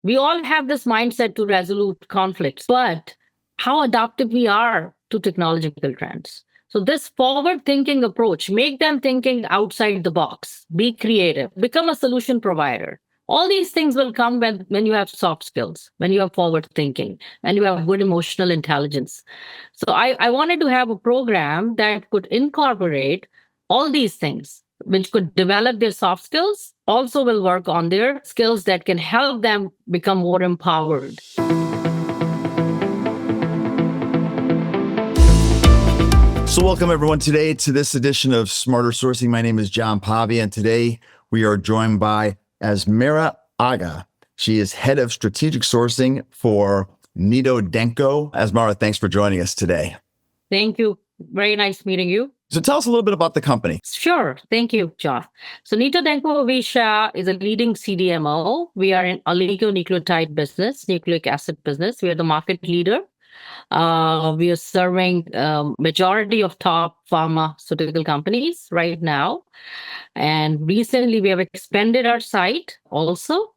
We all have this mindset to resolve conflicts, but how adaptive we are to technological trends. So this forward thinking approach, make them thinking outside the box, be creative, become a solution provider. All these things will come when you have soft skills, when you have forward thinking, and you have good emotional intelligence. So I wanted to have a program that could incorporate all these things, which could develop their soft skills, also will work on their skills that can help them become more empowered. So welcome everyone today to this edition of Smarter Sourcing. My name is John Pavi, and today we are joined by Asmara Agha. She is head of strategic sourcing for Nitto Denko. Asmara, thanks for joining us today. Thank you. Very nice meeting you. So tell us a little bit about the company. Sure. Thank you, John. So Nitto Avecia is a leading CDMO. We are in oligonucleotide business, nucleic acid business. We are the market leader. We are serving majority of top pharmaceutical companies right now. And recently we have expanded our site also.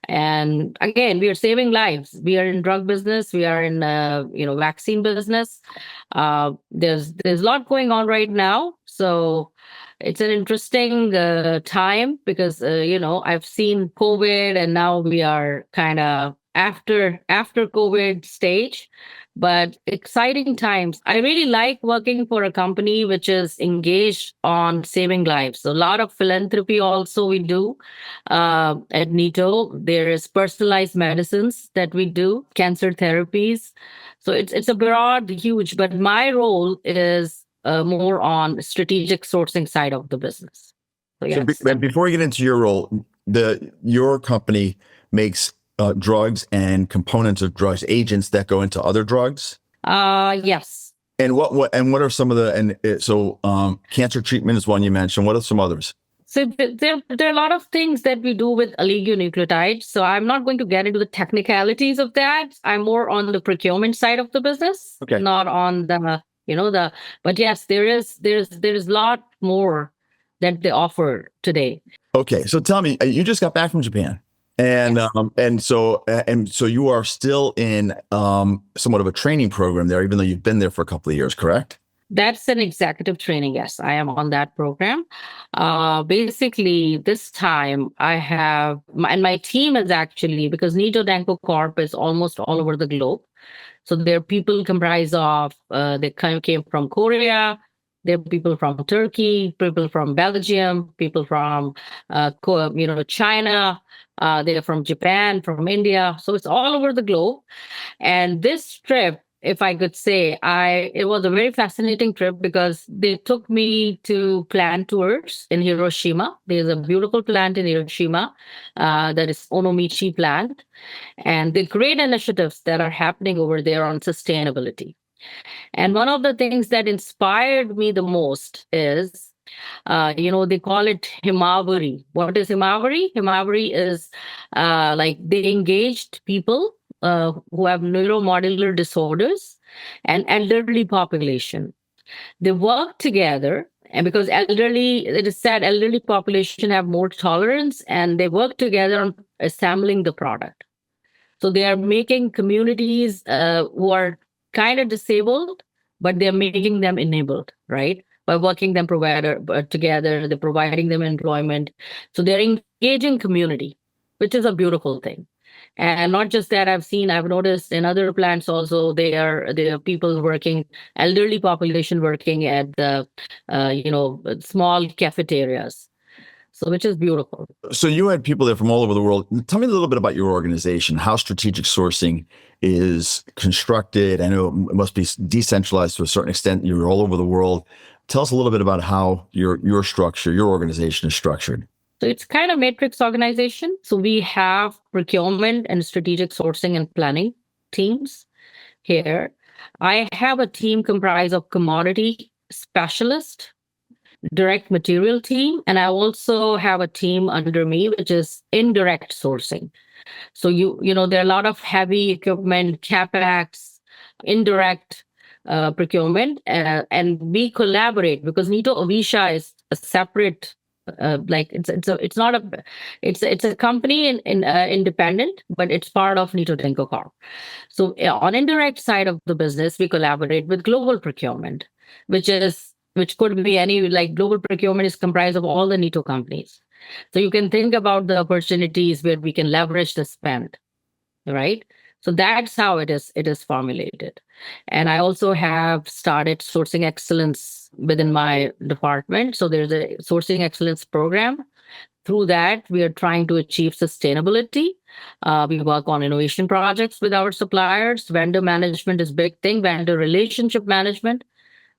And again, we are saving lives. We are in drug business. We are in vaccine business. There's a lot going on right now. So it's an interesting time because I've seen COVID, and now we are kind of after COVID stage, but exciting times. I really like working for a company which is engaged on saving lives. So a lot of philanthropy also we do at Nitto. There is personalized medicines that we do, cancer therapies. So it's a broad, huge, but my role is more on strategic sourcing side of the business. So, yes. So before we get into your role, your company makes drugs and components of drugs, agents that go into other drugs. Yes. And what are some of the cancer treatment is one you mentioned. What are some others? So there are a lot of things that we do with oligonucleotides. So I'm not going to get into the technicalities of that. I'm more on the procurement side of the business, okay, not on but yes, there's a lot more that they offer today. Okay. So tell me, you just got back from Japan. And yes. So you are still in somewhat of a training program there, even though you've been there for a couple of years, correct? That's an executive training. Yes, I am on that program. Basically, this time I have, and my team is actually, because Nitto Denko Corp is almost all over the globe. So there are people comprised of, they kind of came from Korea, there are people from Turkey, people from Belgium, people from, China, they're from Japan, from India. So it's all over the globe. And this trip, if I could say, it was a very fascinating trip because they took me to plant tours in Hiroshima. There's a beautiful plant in Hiroshima that is Onomichi plant, and the great initiatives that are happening over there on sustainability. And one of the things that inspired me the most is, they call it Himawari. What is Himawari? Himawari is like they engaged people who have neuromodular disorders and elderly population. They work together, and because it is said elderly population have more tolerance, and they work together on assembling the product. So they are making communities who are kind of disabled, but they're making them enabled, right? By working them together, they're providing them employment. So they're engaging community, which is a beautiful thing. And not just that, I've noticed in other plants also, there are people working, elderly population working at the, small cafeterias. So, which is beautiful. So you had people there from all over the world. Tell me a little bit about your organization, how strategic sourcing is constructed. I know it must be decentralized to a certain extent. You're all over the world. Tell us a little bit about how your structure, your organization is structured. So it's kind of matrix organization. So we have procurement and strategic sourcing and planning teams here. I have a team comprised of commodity specialist, direct material team, and I also have a team under me, which is indirect sourcing. So there are a lot of heavy equipment, capex, indirect procurement, and we collaborate because Nitto Avecia is a separate Like it's not a it's a company in independent, but it's part of Nitto Tenko Corp. So on indirect side of the business, we collaborate with global procurement, which could be any, like, global procurement is comprised of all the Nitto companies. So you can think about the opportunities where we can leverage the spend, right? So that's how it is formulated. And I also have started sourcing excellence within my department. So there's a sourcing excellence program. Through that, we are trying to achieve sustainability. We work on innovation projects with our suppliers. Vendor management is big thing. Vendor relationship management.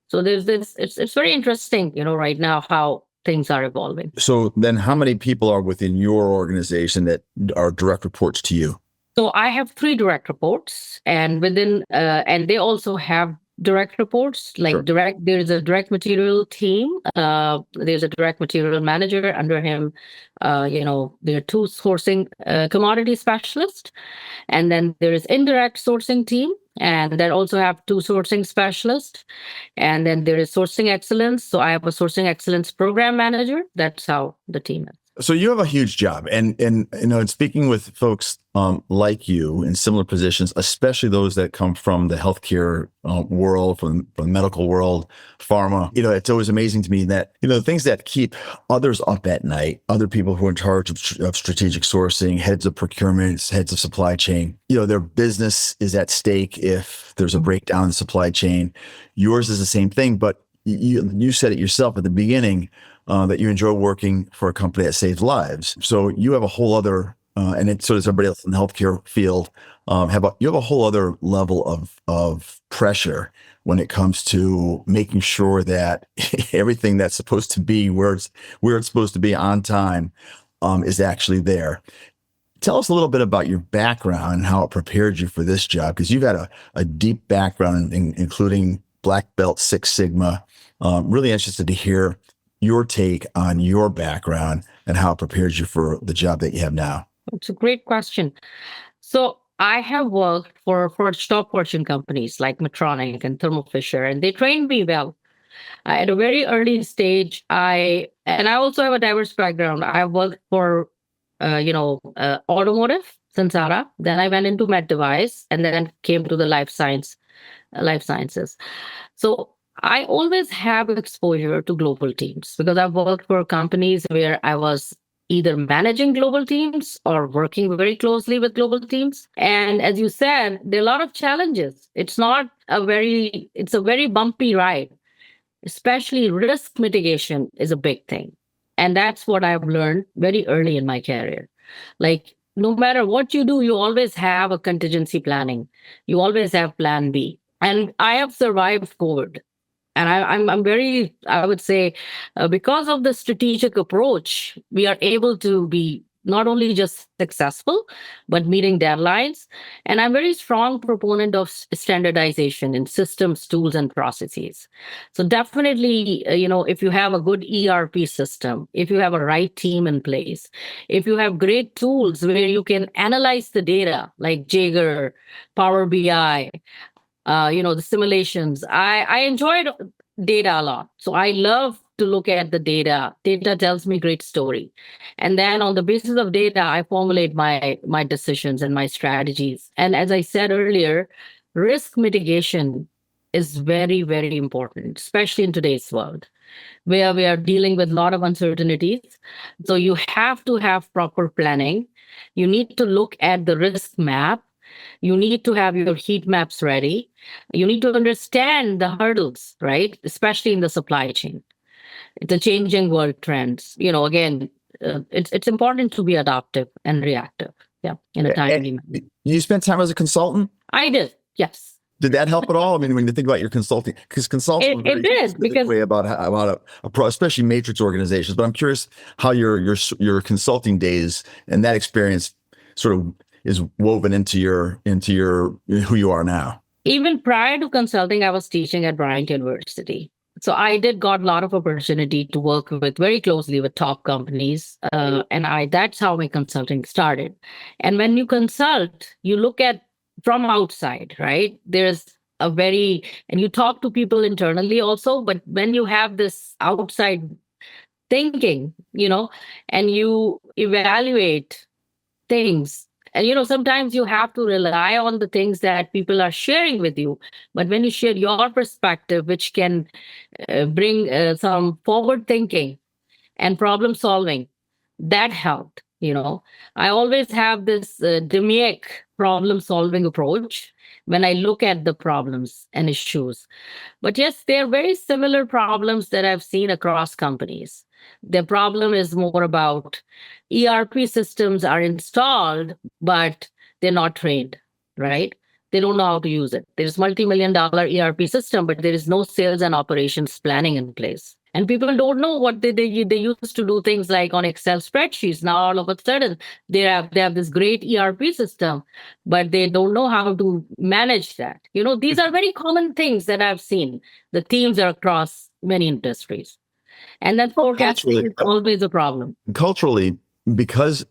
So there's this. It's very interesting, right now how things are evolving. So then how many people are within your organization that are direct reports to you? So I have three direct reports, and and they also have direct reports. Like, Sure. there's a direct material team. There's a direct material manager under him. There are two sourcing commodity specialists, and then there is indirect sourcing team, and they also have two sourcing specialists, and then there is sourcing excellence. So I have a sourcing excellence program manager. That's how the team is. So you have a huge job, and speaking with folks like you in similar positions, especially those that come from the healthcare world, from the medical world, pharma. It's always amazing to me that the things that keep others up at night, other people who are in charge of strategic sourcing, heads of procurement, heads of supply chain. Their business is at stake if there's a breakdown in the supply chain. Yours is the same thing, but you said it yourself at the beginning. That you enjoy working for a company that saves lives. So you have a whole other, so does everybody else in the healthcare field. You have a whole other level of pressure when it comes to making sure that everything that's supposed to be where it's supposed to be on time is actually there. Tell us a little bit about your background and how it prepared you for this job, because you've got a deep background, including Black Belt, Six Sigma. Really interested to hear your take on your background and how it prepares you for the job that you have now. It's a great question. So I have worked for top Fortune companies like Medtronic and Thermo Fisher, and they trained me well. At a very early stage, I also have a diverse background. I worked for, automotive, Sansara. Then I went into med device, and then came to the life sciences. So I always have exposure to global teams because I've worked for companies where I was either managing global teams or working very closely with global teams. And as you said, there are a lot of challenges. It's a very bumpy ride, especially risk mitigation is a big thing. And that's what I've learned very early in my career. Like, no matter what you do, you always have a contingency planning. You always have plan B. And I have survived COVID. And I'm very, I would say, because of the strategic approach, we are able to be not only just successful, but meeting deadlines. And I'm a very strong proponent of standardization in systems, tools, and processes. So definitely, if you have a good ERP system, if you have a right team in place, if you have great tools where you can analyze the data like Jaeger, Power BI, the simulations. I enjoyed data a lot. So I love to look at the data. Data tells me great story. And then on the basis of data, I formulate my decisions and my strategies. And as I said earlier, risk mitigation is very, very important, especially in today's world, where we are dealing with a lot of uncertainties. So you have to have proper planning. You need to look at the risk map. You need to have your heat maps ready. You need to understand the hurdles, right? Especially in the supply chain, the changing world trends. Again, it's important to be adaptive and reactive. Yeah, in a timely manner. You spent time as a consultant? I did, yes. Did that help at all? I mean, when you think about your consulting, because consulting it did, because way about especially matrix organizations. But I'm curious how your consulting days and that experience sort of is woven into your who you are now. Even prior to consulting, I was teaching at Bryant University. So I got a lot of opportunity to work very closely with top companies. And that's how my consulting started. And when you consult, you look at from outside, right? And you talk to people internally also, but when you have this outside thinking, and you evaluate things. And sometimes you have to rely on the things that people are sharing with you. But when you share your perspective, which can bring some forward thinking and problem solving, that helped. I always have this DMAIC problem solving approach when I look at the problems and issues. But yes, they're very similar problems that I've seen across companies. The problem is more about ERP systems are installed, but they're not trained, right? They don't know how to use it. There's multi-million dollar ERP system, but there is no sales and operations planning in place. And people don't know what they used to do things like on Excel spreadsheets. Now all of a sudden they have this great ERP system, but they don't know how to manage that. These are very common things that I've seen. The themes are across many industries. And then forecasting is always a problem. Culturally, because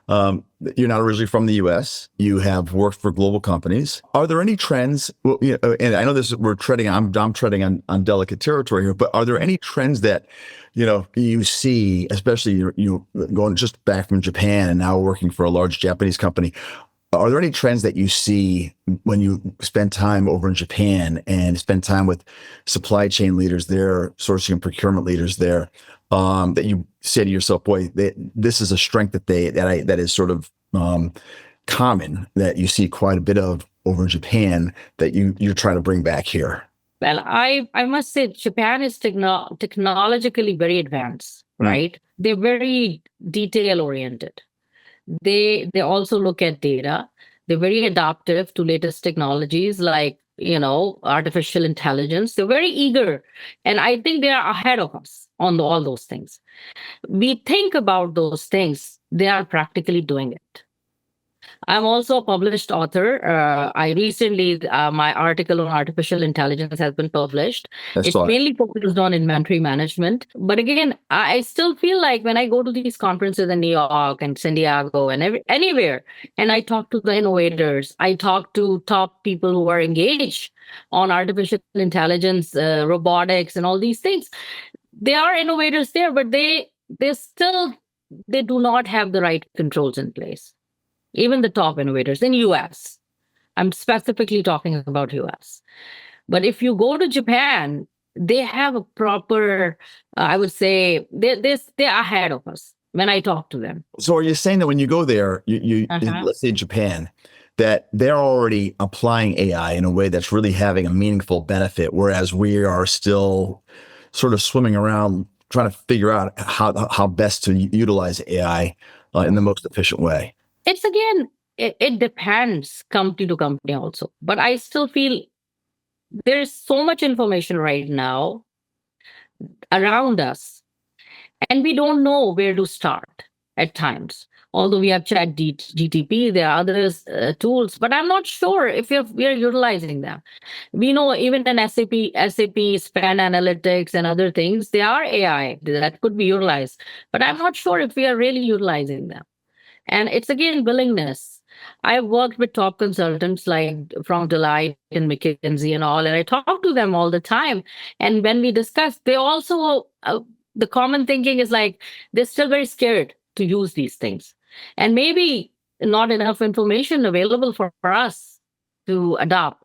you're not originally from the U.S., you have worked for global companies. Are there any trends? Well, and I know this we're treading. I'm treading on delicate territory here. But are there any trends that you see, especially going just back from Japan and now working for a large Japanese company? Are there any trends that you see when you spend time over in Japan and spend time with supply chain leaders there, sourcing and procurement leaders there, that you say to yourself, boy, this is a strength that is sort of common, that you see quite a bit of over in Japan that you're trying to bring back here? Well, I must say Japan is technologically very advanced, right? They're very detail oriented. They also look at data. They're very adaptive to latest technologies like artificial intelligence. They're very eager, and I think they are ahead of us on all those things. We think about those things, they are practically doing it. I'm also a published author. I recently, my article on artificial intelligence has been published. It's mainly focused on inventory management. But again, I still feel like when I go to these conferences in New York and San Diego and anywhere, and I talk to the innovators, I talk to top people who are engaged on artificial intelligence, robotics, and all these things. There are innovators there, but they do not have the right controls in place. Even the top innovators in US. I'm specifically talking about US. But if you go to Japan, they have a proper, I would say, they're ahead of us when I talk to them. So are you saying that when you go there, let's say Japan, that they're already applying AI in a way that's really having a meaningful benefit, whereas we are still sort of swimming around trying to figure out how best to utilize AI in the most efficient way? It's again, it depends company to company also. But I still feel there's so much information right now around us, and we don't know where to start at times. Although we have Chat GTP, there are other tools, but I'm not sure if we are utilizing them. We know even in SAP, Span Analytics, and other things, they are AI that could be utilized, but I'm not sure if we are really utilizing them. And it's again willingness. I've worked with top consultants like from Deloitte and McKinsey and all, and I talk to them all the time. And when we discuss, they also, the common thinking is like, they're still very scared to use these things. And maybe not enough information available for us to adopt.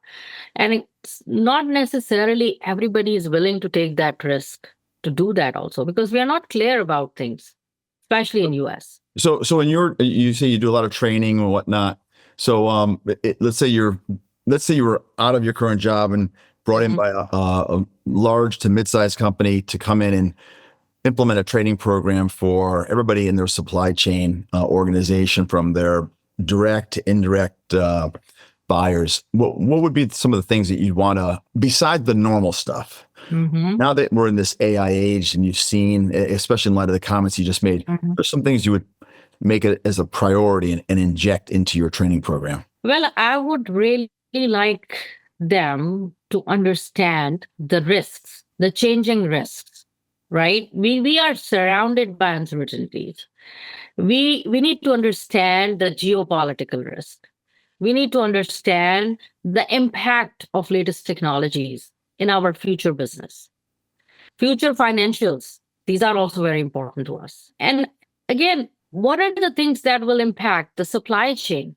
And it's not necessarily everybody is willing to take that risk to do that also, because we are not clear about things, especially in US. So when you say you do a lot of training and whatnot. So let's say you were out of your current job and brought in by a large to mid-sized company to come in and implement a training program for everybody in their supply chain organization, from their direct to indirect buyers. What would be some of the things that you'd want to, besides the normal stuff? Now that we're in this AI age, and you've seen, especially in light of the comments you just made, there's some things you would make it as a priority and inject into your training program. Well, I would really like them to understand the risks, the changing risks, right? We are surrounded by uncertainties. We need to understand the geopolitical risk. We need to understand the impact of latest technologies in our future business, future financials. These are also very important to us. And again, what are the things that will impact the supply chain?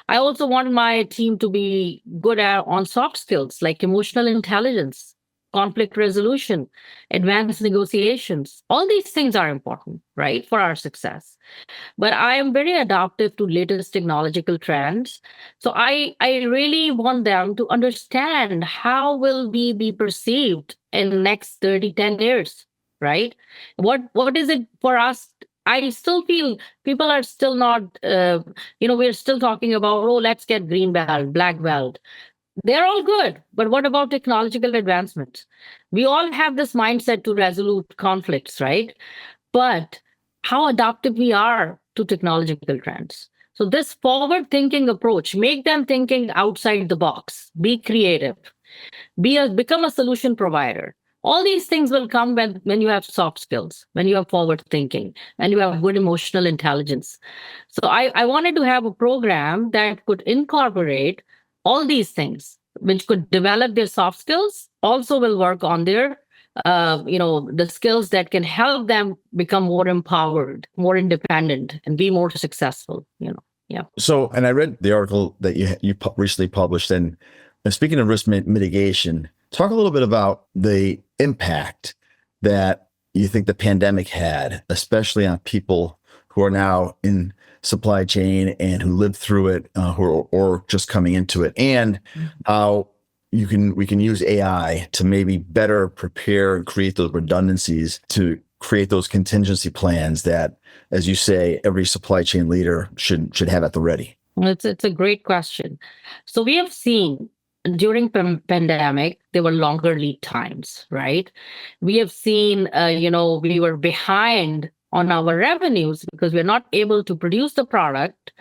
I also want my team to be good on soft skills like emotional intelligence, conflict resolution, advanced negotiations. All these things are important, right, for our success. But I am very adaptive to latest technological trends. So I really want them to understand how will we be perceived in the next 30, 10 years, right? What is it for us? I still feel people are still not, we're still talking about, oh, let's get green belt, black belt. They're all good. But what about technological advancements? We all have this mindset to resolute conflicts, right? But how adaptive we are to technological trends. So this forward thinking approach, make them thinking outside the box, be creative, become a solution provider. All these things will come when you have soft skills, when you have forward thinking, and you have good emotional intelligence. So I wanted to have a program that could incorporate all these things, which could develop their soft skills, also will work on their the skills that can help them become more empowered, more independent, and be more successful. Yeah. So, and I read the article that you recently published, and speaking of risk mitigation, talk a little bit about the impact that you think the pandemic had, especially on people who are now in supply chain and who lived through it, or just coming into it, and how we can use AI to maybe better prepare and create those redundancies, to create those contingency plans that, as you say, every supply chain leader should have at the ready. It's a great question. So we have seen during pandemic there were longer lead times, right? We have seen, we were behind on our revenues because we're not able to produce the product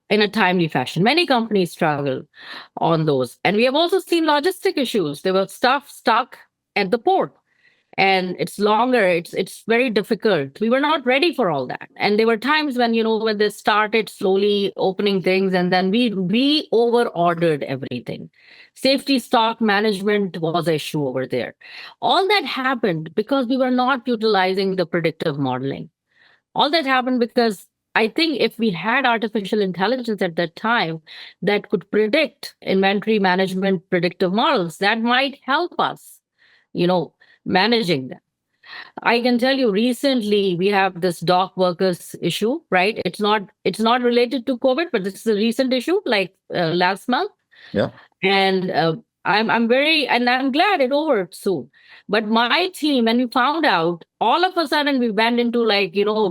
in a timely fashion. Many companies struggle on those. And we have also seen logistic issues. There was stuff stuck at the port and it's longer. It's very difficult. We were not ready for all that. And there were times when they started slowly opening things and then we over ordered everything. Safety stock management was an issue over there. All that happened because we were not utilizing the predictive modeling. All that happened because I think if we had artificial intelligence at that time that could predict inventory management predictive models, that might help us, you know, managing them. I can tell you recently we have this dock workers issue, right? It's not related to COVID, but this is a recent issue, like last month. Yeah. And I'm glad it over soon. But my team, when we found out, all of a sudden we went into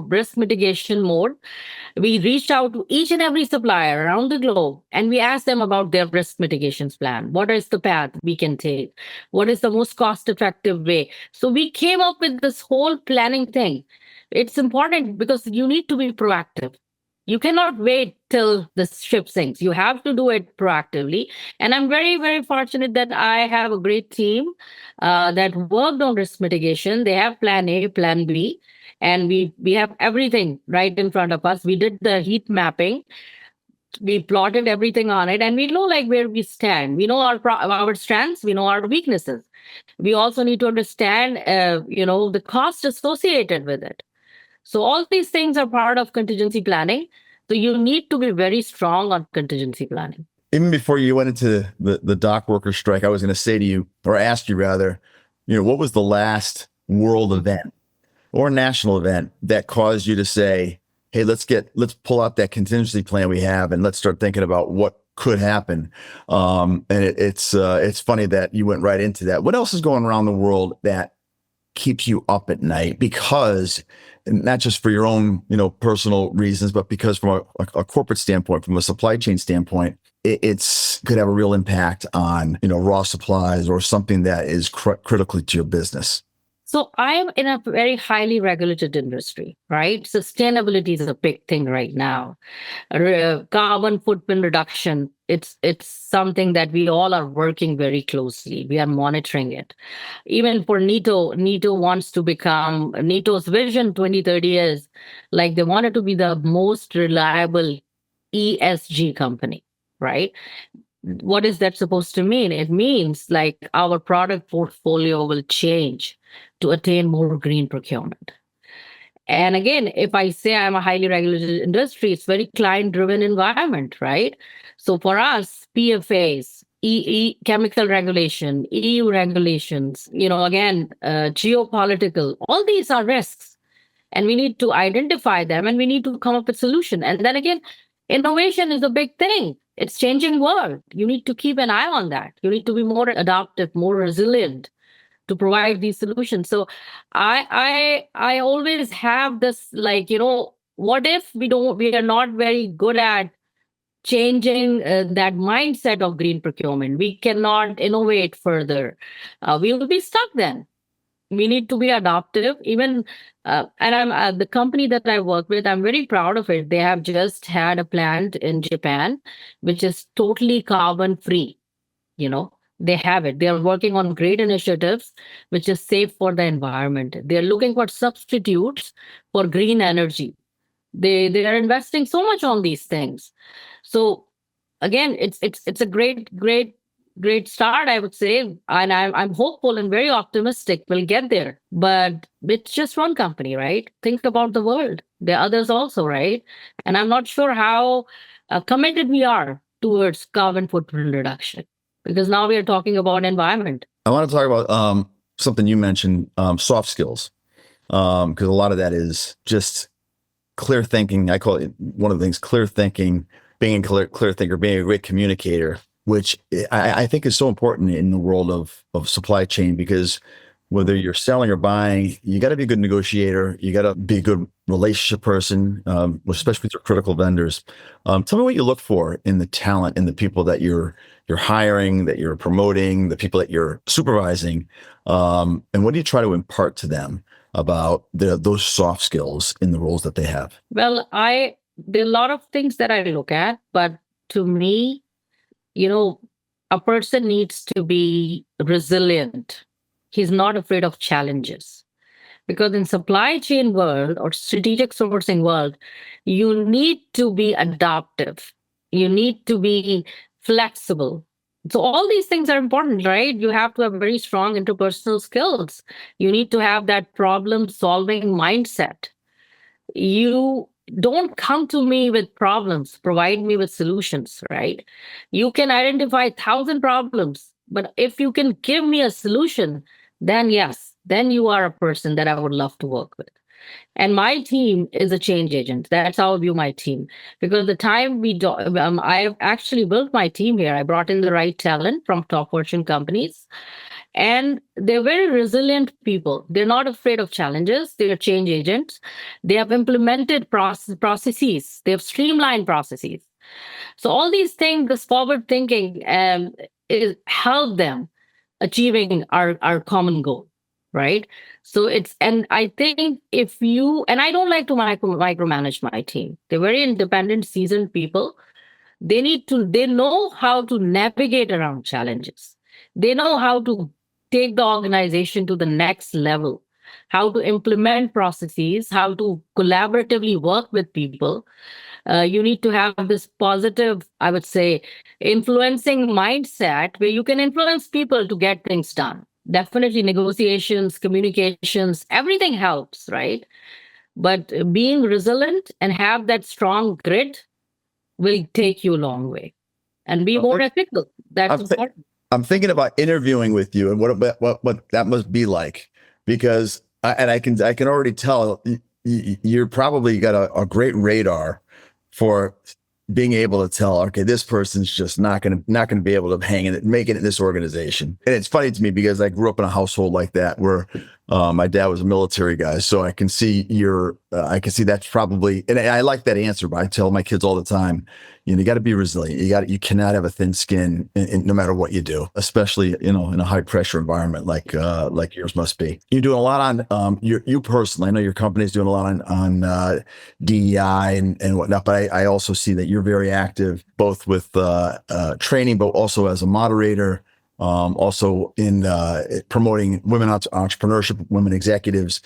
risk mitigation mode. We reached out to each and every supplier around the globe and we asked them about their risk mitigations plan. What is the path we can take? What is the most cost effective way? So we came up with this whole planning thing. It's important because you need to be proactive. You cannot wait till the ship sinks. You have to do it proactively. And I'm very, very fortunate that I have a great team that worked on risk mitigation. They have plan A, plan B, and we have everything right in front of us. We did the heat mapping. We plotted everything on it, and we know like where we stand. We know our strengths. We know our weaknesses. We also need to understand, the cost associated with it. So all these things are part of contingency planning. So you need to be very strong on contingency planning. Even before you went into the dock worker strike, I was going to say to you, or ask you rather, what was the last world event or national event that caused you to say, hey, let's pull out that contingency plan we have and let's start thinking about what could happen. And it's funny that you went right into that. What else is going around the world that keeps you up at night? Because not just for your own, personal reasons, but because from a corporate standpoint, from a supply chain standpoint, it's could have a real impact on, raw supplies or something that is critical to your business. So I'm in a very highly regulated industry, right? Sustainability is a big thing right now. Carbon footprint reduction, it's something that we all are working very closely. We are monitoring it. Even for Nitto wants to become, Nitto's vision 2030 is like they wanted to be the most reliable ESG company, right? what is that supposed to mean? It means like our product portfolio will change to attain more green procurement. And again, if I say I'm a highly regulated industry, it's very client driven environment, right? So for us, PFAs, chemical regulation, EU regulations, again, geopolitical, all these are risks. And we need to identify them and we need to come up with solution. And then again, innovation is a big thing. It's changing world. You need to keep an eye on that. You need to be more adaptive, more resilient to provide these solutions. So I always have this, like, what if we are not very good at changing that mindset of green procurement? We cannot innovate further. We will be stuck then. We need to be adaptive. Even and I'm the company that I work with, I'm very proud of it. They have just had a plant in Japan which is totally carbon free. They have it. They are working on great initiatives which is safe for the environment. They're looking for substitutes for green energy. They are investing so much on these things. So again, it's a great start, I would say, and I'm hopeful and very optimistic we'll get there. But it's just one company, right? Think about the world. There are others also, right? And I'm not sure how committed we are towards carbon footprint reduction, because now we are talking about environment. I want to talk about something you mentioned, soft skills, because a lot of that is just clear thinking. I call it one of the things, clear thinking, being a clear thinker, being a great communicator, which I think is so important in the world of supply chain, because whether you're selling or buying, you got to be a good negotiator. You got to be a good relationship person, especially with your critical vendors. Tell me what you look for in the talent, in the people that you're hiring, that you're promoting, the people that you're supervising, and what do you try to impart to them about those soft skills in the roles that they have? Well, there are a lot of things that I look at, but to me, a person needs to be resilient. He's not afraid of challenges, because in supply chain world or strategic sourcing world, you need to be adaptive. You need to be flexible. So all these things are important, right? You have to have very strong interpersonal skills. You need to have that problem solving mindset. You don't come to me with problems, provide me with solutions, right? You can identify 1,000 problems, but if you can give me a solution, then yes, then you are a person that I would love to work with. And my team is a change agent. That's how I view my team. Because the time I've actually built my team here. I brought in the right talent from top Fortune companies. And they're very resilient people. They're not afraid of challenges. They're change agents. They have implemented processes. They have streamlined processes. So all these things, this forward thinking, is help them achieving our common goal, right? So and I think and I don't like to micromanage my team. They're very independent, seasoned people. They know how to navigate around challenges. They know how to take the organization to the next level, how to implement processes, how to collaboratively work with people. You need to have this positive, I would say, influencing mindset where you can influence people to get things done. Definitely negotiations, communications, everything helps, right? But being resilient and have that strong grit will take you a long way, and be more ethical. That's important. I'm thinking about interviewing with you and what that must be like, because I can already tell you're probably got a great radar for being able to tell, okay, this person's just not going to be able to hang in it, make it in this organization. And it's funny to me because I grew up in a household like that where my dad was a military guy, so I can see that's probably, and I like that answer. But I tell my kids all the time, you got to be resilient. You cannot have a thin skin no matter what you do, especially in a high pressure environment like yours must be. You're doing a lot on you personally. I know your company's doing a lot on DEI and whatnot, but I also see that you're very active both with training, but also as a moderator. Also in promoting women entrepreneurship, women executives.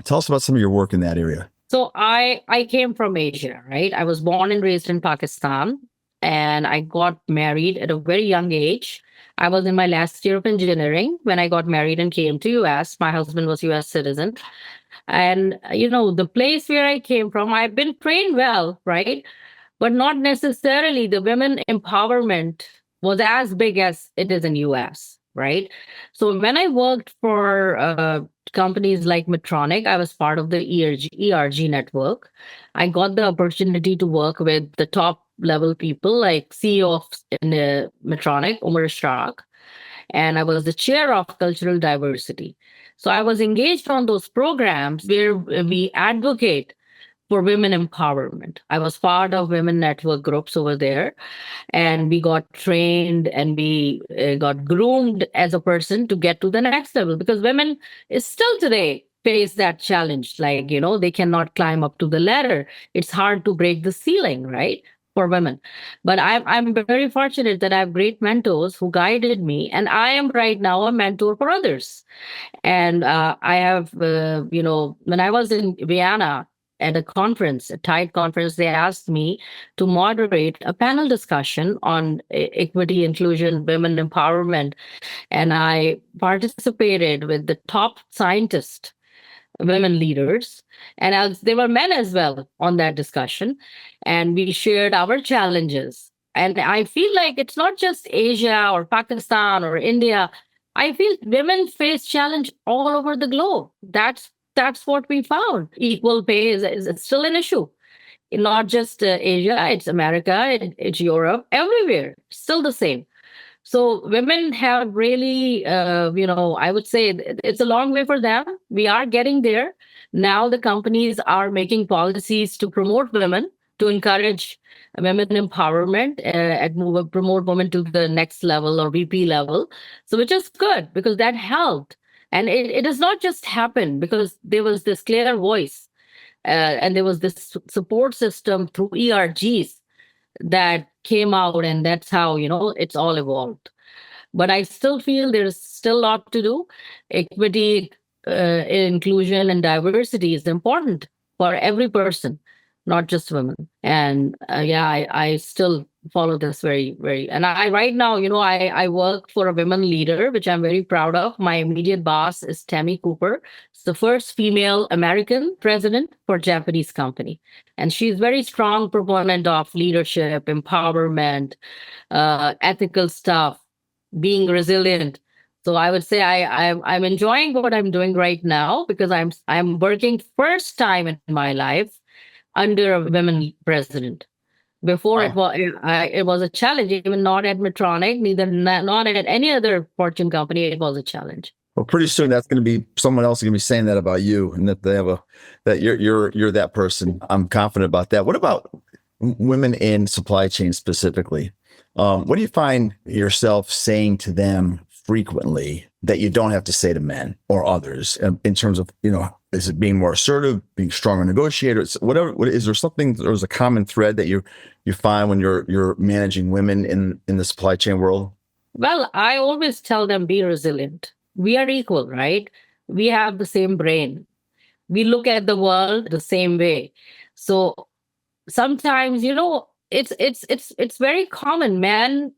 Tell us about some of your work in that area. So I came from Asia, right? I was born and raised in Pakistan. and I got married at a very young age. I was in my last year of engineering when I got married and came to US. My husband was US citizen. And the place where I came from, I've been trained well, right? But not necessarily the women empowerment was as big as it is in US, right? So when I worked for companies like Medtronic, I was part of the ERG network. I got the opportunity to work with the top level people like CEO of Medtronic, Umar Shrag, and I was the chair of cultural diversity. So I was engaged on those programs where we advocate for women empowerment. I was part of women network groups over there, and we got trained and we got groomed as a person to get to the next level, because women is still today face that challenge. Like, they cannot climb up to the ladder. It's hard to break the ceiling, right? For women. But I'm very fortunate that I have great mentors who guided me, and I am right now a mentor for others. And I have, when I was in Vienna at a conference, a TIDE conference, they asked me to moderate a panel discussion on equity, inclusion, women empowerment. And I participated with the top scientists, women leaders, and there were men as well on that discussion. And we shared our challenges. And I feel like it's not just Asia or Pakistan or India. I feel women face challenge all over the globe. That's what we found. Equal pay is still an issue. Not just Asia, it's America, it's Europe, everywhere. Still the same. So women have really, I would say it's a long way for them. We are getting there. Now the companies are making policies to promote women, to encourage women empowerment, and promote women to the next level or VP level. So which is good because that helped. And it does not just happen because there was this clear voice and there was this support system through ERGs that came out, and that's how it's all evolved. But I still feel there's still a lot to do. Equity, inclusion, and diversity is important for every person, not just women. And yeah, I still follow this very, very. And I right now, I work for a women leader, which I'm very proud of. My immediate boss is Tammy Cooper. It's the first female American president for a Japanese company. And she's very strong proponent of leadership, empowerment, ethical stuff, being resilient. So I would say I'm enjoying what I'm doing right now because I'm working first time in my life under a women president. Before Wow. it was a challenge, even not at Medtronic, neither not at any other Fortune company. It was a challenge. Well, pretty soon that's going to be someone else going to be saying that about you, and that they have that you're that person. I'm confident about that. What about women in supply chain specifically? What do you find yourself saying to them frequently that you don't have to say to men or others in terms of, is it being more assertive, being stronger negotiators, whatever? Is there something, there's a common thread that you find when you're managing women in the supply chain world? Well, I always tell them be resilient. We are equal, right? We have the same brain. We look at the world the same way. So sometimes it's very common. Men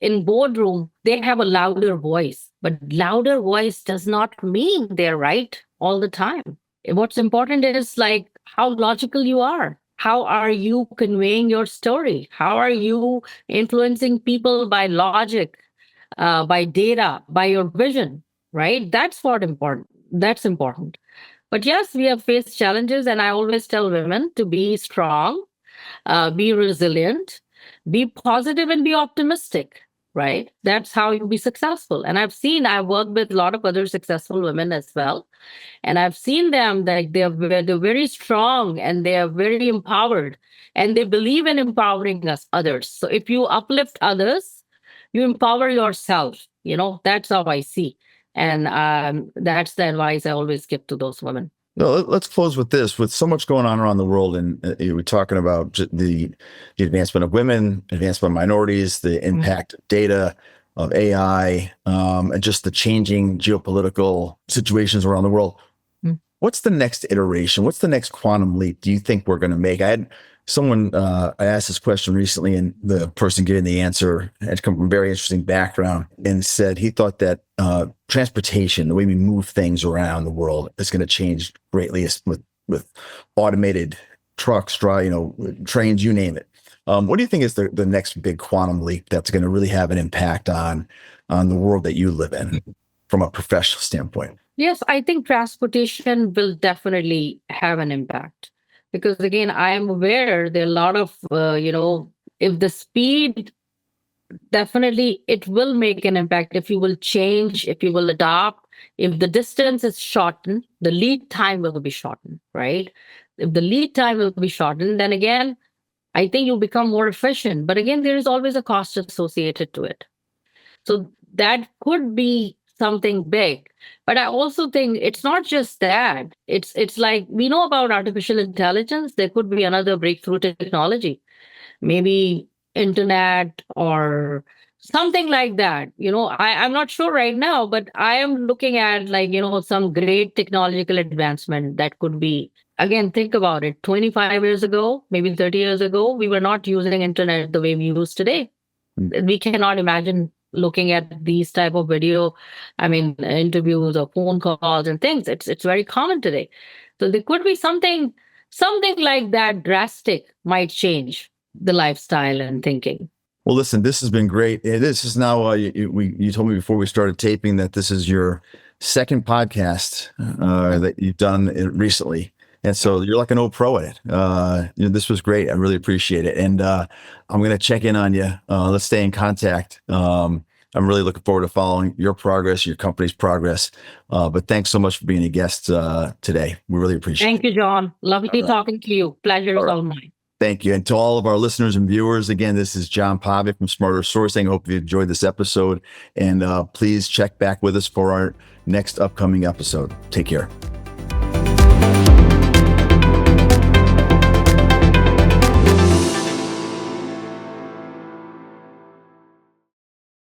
in boardroom, they have a louder voice, but louder voice does not mean they're right all the time. What's important is like how logical you are. How are you conveying your story? How are you influencing people by logic, by data, by your vision, right? That's important. But yes, we have faced challenges, and I always tell women to be strong, be resilient, be positive, and be optimistic, right? That's how you'll be successful. And I've worked with a lot of other successful women as well. And I've seen them that they're very strong and they are very empowered and they believe in empowering others. So if you uplift others, you empower yourself. That's how I see. And that's the advice I always give to those women. No, let's close with this. With so much going on around the world, and we're talking about the advancement of women, advancement of minorities, the impact of data, of AI, and just the changing geopolitical situations around the world. What's the next iteration? What's the next quantum leap do you think we're going to make? I had Someone, I asked this question recently, and the person giving the answer had come from a very interesting background and said he thought that transportation, the way we move things around the world, is going to change greatly with automated trucks, trains, you name it. What do you think is the next big quantum leap that's going to really have an impact on the world that you live in from a professional standpoint? Yes, I think transportation will definitely have an impact because, again, I am aware there are a lot of, if the speed, definitely it will make an impact if you will change, if you will adopt, if the distance is shortened, the lead time will be shortened, right? If the lead time will be shortened, then again, I think you'll become more efficient. But again, there is always a cost associated to it. So that could be something big. But I also think it's not just that. It's like we know about artificial intelligence. There could be another breakthrough technology, maybe internet or something like that. I'm not sure right now, but I am looking at like, some great technological advancement that could be. Again, think about it. 25 years ago, maybe 30 years ago, we were not using internet the way we use today. We cannot imagine looking at these type of video, interviews or phone calls and things. It's very common today. So there could be something like that drastic might change the lifestyle and thinking. Well, listen, this has been great. This is now, you told me before we started taping that this is your second podcast that you've done recently. And so you're like an old pro at it. This was great. I really appreciate it. And I'm going to check in on you. Let's stay in contact. I'm really looking forward to following your progress, your company's progress. But thanks so much for being a guest today. We really appreciate it. Thank you, John. Lovely talking to you. Pleasure is all mine. Thank you. And to all of our listeners and viewers, again, this is John Pavia from Smarter Sourcing. I hope you enjoyed this episode. And please check back with us for our next upcoming episode. Take care.